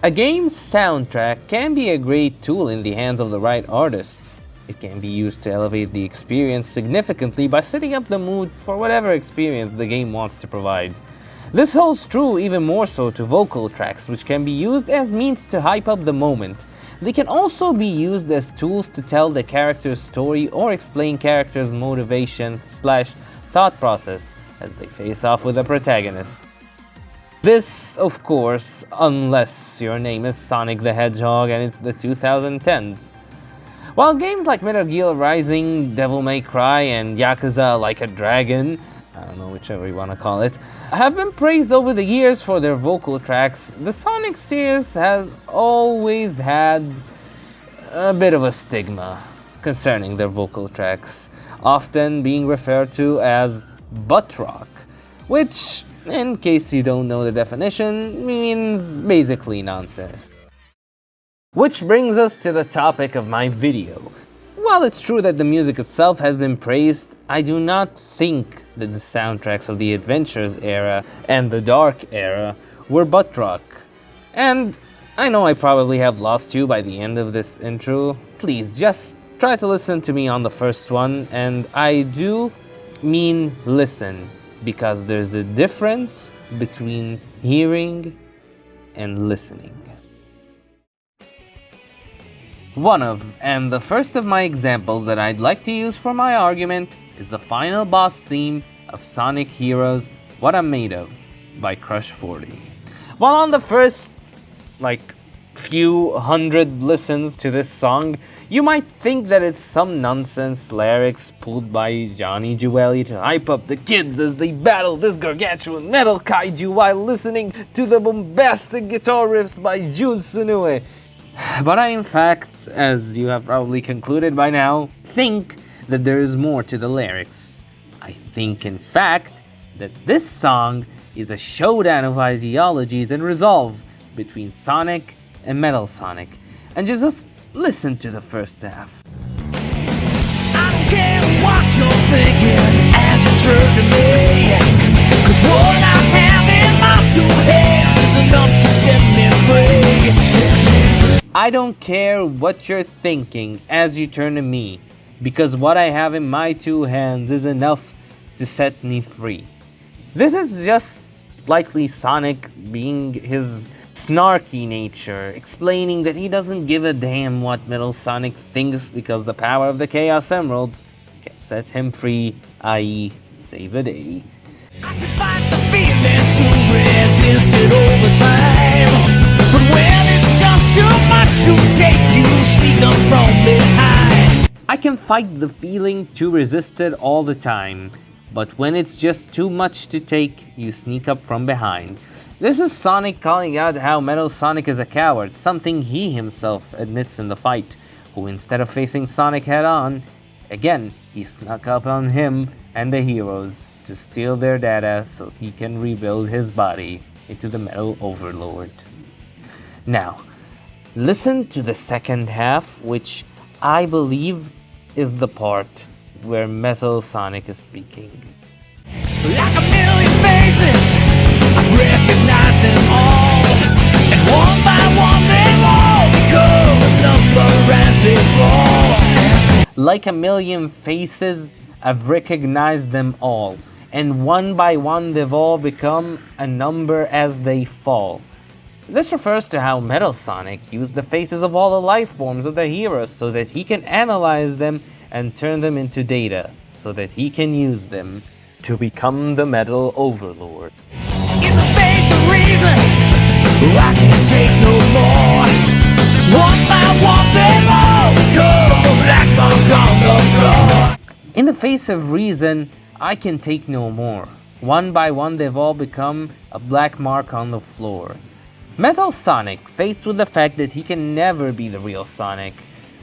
A game's soundtrack can be a great tool in the hands of the right artist. It can be used to elevate the experience significantly by setting up the mood for whatever experience the game wants to provide. This holds true even more so to vocal tracks, which can be used as means to hype up the moment. They can also be used as tools to tell the character's story or explain character's motivation/thought process as they face off with the protagonist. This, of course, unless your name is Sonic the Hedgehog and it's the 2010s. While games like Metal Gear Rising, Devil May Cry, and Yakuza Like a Dragon, I don't know, whichever you want to call it, have been praised over the years for their vocal tracks, the Sonic series has always had a bit of a stigma concerning their vocal tracks, often being referred to as butt rock, which, in case you don't know the definition, means basically nonsense. Which brings us to the topic of my video. While it's true that the music itself has been praised, I do not think that the soundtracks of the Adventures era and the Dark era were butt rock. And I know I probably have lost you by the end of this intro. Please just try to listen to me on the first one, and I do mean listen, because there's a difference between hearing and listening. One of, and the first of my examples that I'd like to use for my argument is the final boss theme of Sonic Heroes What I'm Made Of by Crush 40. While on the first, few hundred listens to this song, you might think that it's some nonsense lyrics pulled by Johnny Jewelli to hype up the kids as they battle this gargantuan metal kaiju while listening to the bombastic guitar riffs by Jun Sunue. But I, in fact, as you have probably concluded by now, think that there is more to the lyrics. I think, in fact, that this song is a showdown of ideologies and resolve between Sonic and Metal Sonic. And just listen to the first half. I don't care what you're thinking as you turn to me, 'cause what I have in my two hands is enough to set me free. I don't care what you're thinking as you turn to me, because what I have in my two hands is enough to set me free. This is just likely Sonic being his snarky nature, explaining that he doesn't give a damn what Metal Sonic thinks because the power of the Chaos Emeralds can set him free, i.e. save the day. I can fight the feeling to resist it over time, but when it's just too much to take, you sneak up from behind. I can fight the feeling to resist it all the time, but when it's just too much to take, you sneak up from behind. This is Sonic calling out how Metal Sonic is a coward, something he himself admits in the fight, who instead of facing Sonic head-on, again, he snuck up on him and the heroes to steal their data so he can rebuild his body into the Metal Overlord. Now, listen to the second half, which I believe is the part where Metal Sonic is speaking. Like a million faces, I've recognized them all, and one by one they all become a number as they fall. Like a million faces, I've recognized them all, and one by one they've all become a number as they fall. This refers to how Metal Sonic used the faces of all the life forms of the heroes so that he can analyze them and turn them into data, so that he can use them to become the Metal Overlord. In the face of reason, I can't take no more. One by one they all become a black mark on the floor. In the face of reason, I can take no more. One by one they've all become a black mark on the floor. Metal Sonic, faced with the fact that he can never be the real Sonic,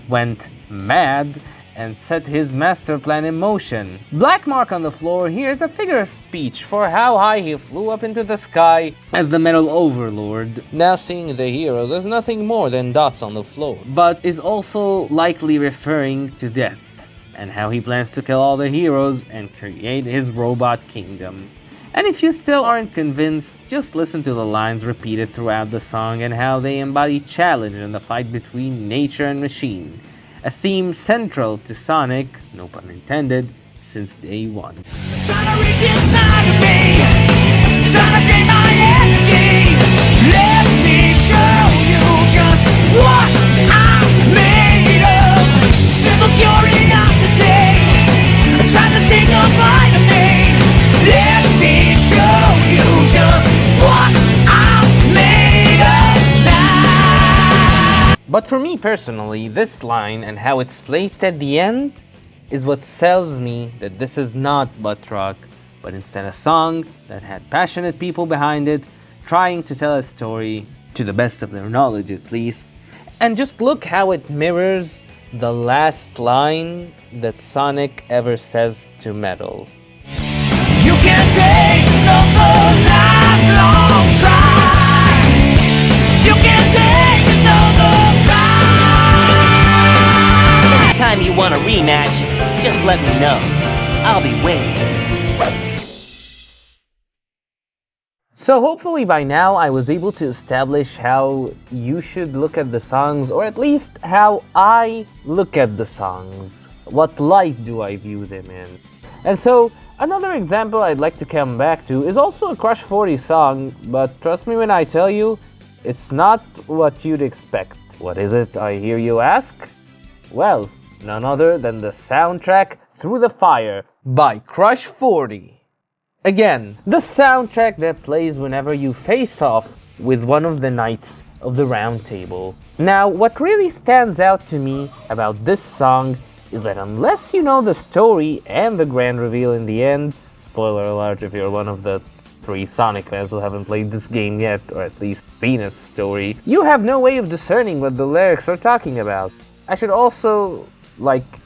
went mad and set his master plan in motion. Black mark on the floor here is a figure of speech for how high he flew up into the sky as the Metal Overlord, now seeing the heroes as nothing more than dots on the floor, but is also likely referring to death, and how he plans to kill all the heroes and create his robot kingdom. And if you still aren't convinced, just listen to the lines repeated throughout the song and how they embody challenge in the fight between nature and machine, a theme central to Sonic, no pun intended, since day one. Trying to reach inside of me, trying to drain my energy. Let me show you just what I'm made of. Simple curiosity, trying to take a bite of me. Let me show you just what I'm made of now. But for me personally, this line and how it's placed at the end is what tells me that this is not butt rock, but instead a song that had passionate people behind it, trying to tell a story, to the best of their knowledge at least. And just look how it mirrors the last line that Sonic ever says to Metal. You can't take another lifelong try. You can't take another try. Anytime you want a rematch, just let me know. I'll be waiting. So hopefully by now I was able to establish how you should look at the songs, or at least how I look at the songs. What light do I view them in? And so, another example I'd like to come back to is also a Crush 40 song, but trust me when I tell you, it's not what you'd expect. What is it, I hear you ask? Well, none other than the soundtrack Through the Fire by Crush 40. Again, the soundtrack that plays whenever you face off with one of the Knights of the Round Table. Now, what really stands out to me about this song is that unless you know the story and the grand reveal in the end, spoiler alert if you're one of the 3 Sonic fans who haven't played this game yet, or at least seen its story, you have no way of discerning what the lyrics are talking about. I should also,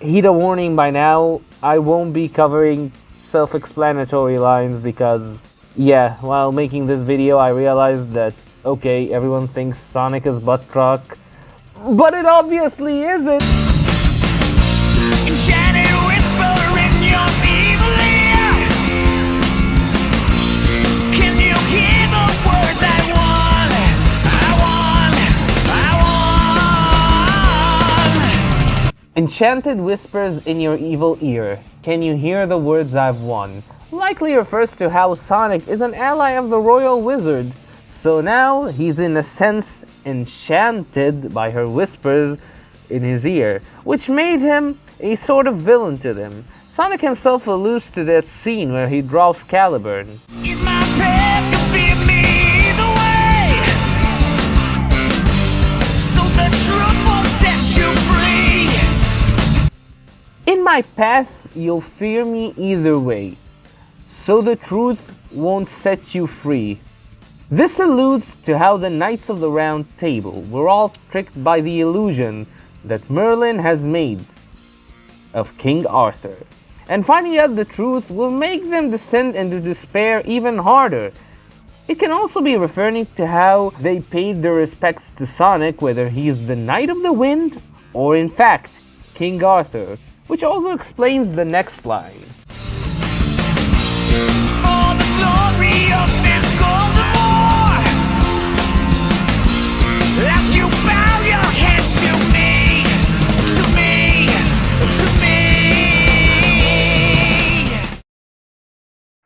heed a warning by now, I won't be covering self-explanatory lines because, yeah, while making this video I realized that, okay, everyone thinks Sonic is butt rock, but it obviously isn't! Enchanted whisper in your evil ear. Can you hear the words I want? Enchanted whispers in your evil ear. Can you hear the words I've won? Likely refers to how Sonic is an ally of the royal wizard, so now he's in a sense enchanted by her whispers in his ear, which made him a sort of villain to them. Sonic himself alludes to that scene where he draws Caliburn. In my path, you fear me either way. So the truth won't set you free. In my path, you'll fear me either way, so the truth won't set you free. This alludes to how the Knights of the Round Table were all tricked by the illusion that Merlin has made of King Arthur, and finding out the truth will make them descend into despair even harder. It can also be referring to how they paid their respects to Sonic, whether he's the Knight of the Wind or in fact King Arthur, which also explains the next line. For the glory of this golden war, as you bow your head to me, to me, to me.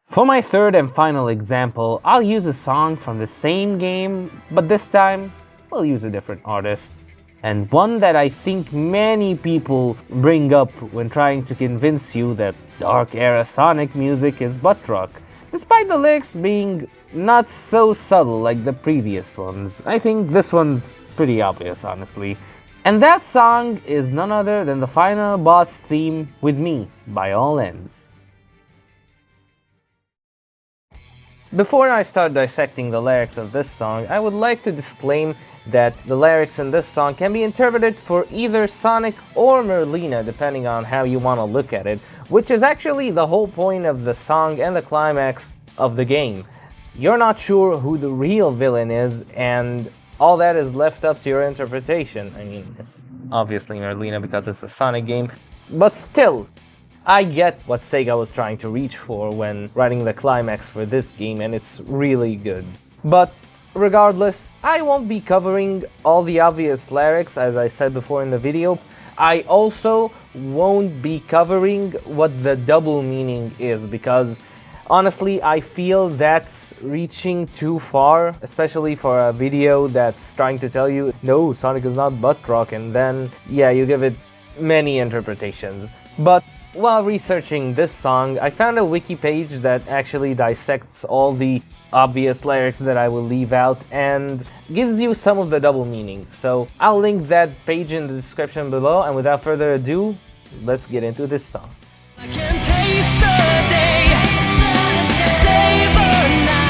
For my third and final example, I'll use a song from the same game, but this time we'll use a different artist. And one that I think many people bring up when trying to convince you that Dark Era Sonic music is butt rock, despite the lyrics being not so subtle like the previous ones. I think this one's pretty obvious, honestly. And that song is none other than the final boss theme With Me by All Ends. Before I start dissecting the lyrics of this song, I would like to disclaim that the lyrics in this song can be interpreted for either Sonic or Merlina, depending on how you want to look at it, which is actually the whole point of the song and the climax of the game. You're not sure who the real villain is, and all that is left up to your interpretation. I mean, it's obviously Merlina because it's a Sonic game, but still, I get what Sega was trying to reach for when writing the climax for this game, and it's really good. But regardless, I won't be covering all the obvious lyrics as I said before in the video. I also won't be covering what the double meaning is, because honestly, I feel that's reaching too far, especially for a video that's trying to tell you, no, Sonic is not butt rock, and then, yeah, you give it many interpretations. But while researching this song, I found a wiki page that actually dissects all the obvious lyrics that I will leave out and gives you some of the double meanings. So I'll link that page in the description below, and without further ado, let's get into this song. I can taste the day, savor night.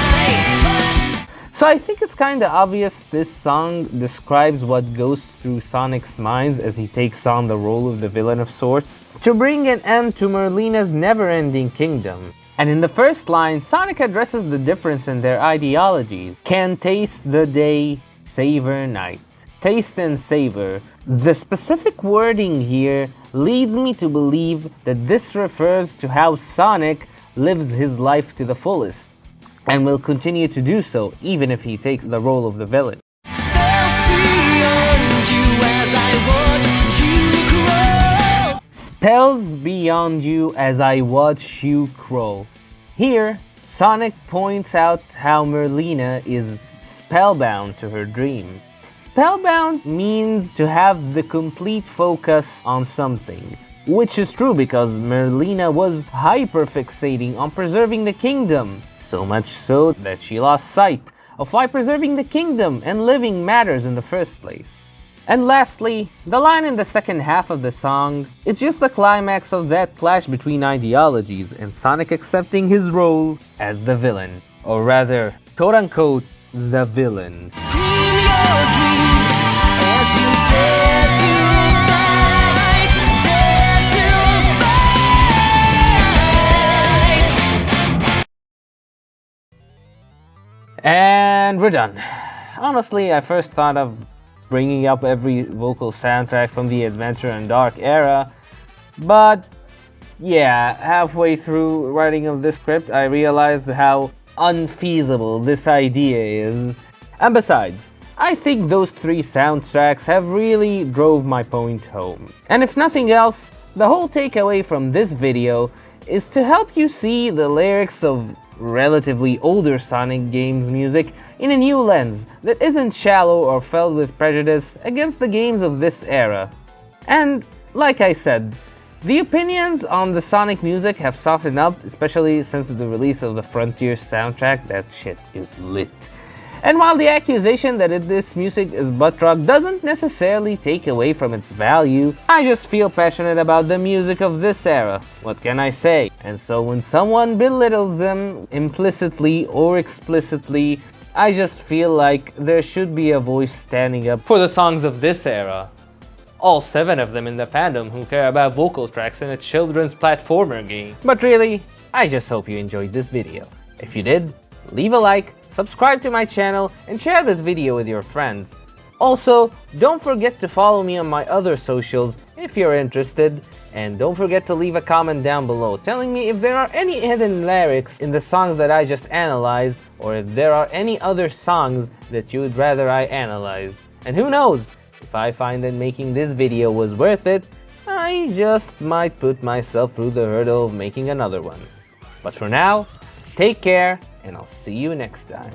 So I think it's kinda obvious this song describes what goes through Sonic's mind as he takes on the role of the villain of sorts, to bring an end to Merlina's never-ending kingdom. And in the first line, Sonic addresses the difference in their ideologies. Can taste the day, savor night. Taste and savor. The specific wording here leads me to believe that this refers to how Sonic lives his life to the fullest, and will continue to do so even if he takes the role of the villain. Spells beyond you as I watch you crawl. Spells beyond you as I watch you crawl. Here, Sonic points out how Merlina is spellbound to her dream. Spellbound means to have the complete focus on something, which is true because Merlina was hyperfixating on preserving the kingdom, so much so that she lost sight of why preserving the kingdom and living matters in the first place. And lastly, the line in the second half of the song is just the climax of that clash between ideologies and Sonic accepting his role as the villain, or rather, quote-unquote, the villain. Scream your dreams as you dare to fight, dare to fight. And we're done. Honestly, I first thought of bringing up every vocal soundtrack from the Adventure and Dark era, but yeah, halfway through writing of this script, I realized how unfeasible this idea is. And besides, I think those three soundtracks have really drove my point home. And if nothing else, the whole takeaway from this video is to help you see the lyrics of relatively older Sonic games music in a new lens that isn't shallow or filled with prejudice against the games of this era. And like I said, the opinions on the Sonic music have softened up, especially since the release of the Frontier soundtrack. That shit is lit. And while the accusation that this music is butt rock doesn't necessarily take away from its value, I just feel passionate about the music of this era. What can I say? And so when someone belittles them, implicitly or explicitly, I just feel like there should be a voice standing up for the songs of this era. All 7 of them in the fandom who care about vocal tracks in a children's platformer game. But really, I just hope you enjoyed this video. If you did, leave a like, subscribe to my channel, and share this video with your friends. Also, don't forget to follow me on my other socials if you're interested, and don't forget to leave a comment down below telling me if there are any hidden lyrics in the songs that I just analyzed, or if there are any other songs that you would rather I analyze. And who knows, if I find that making this video was worth it, I just might put myself through the hurdle of making another one. But for now, take care, and I'll see you next time.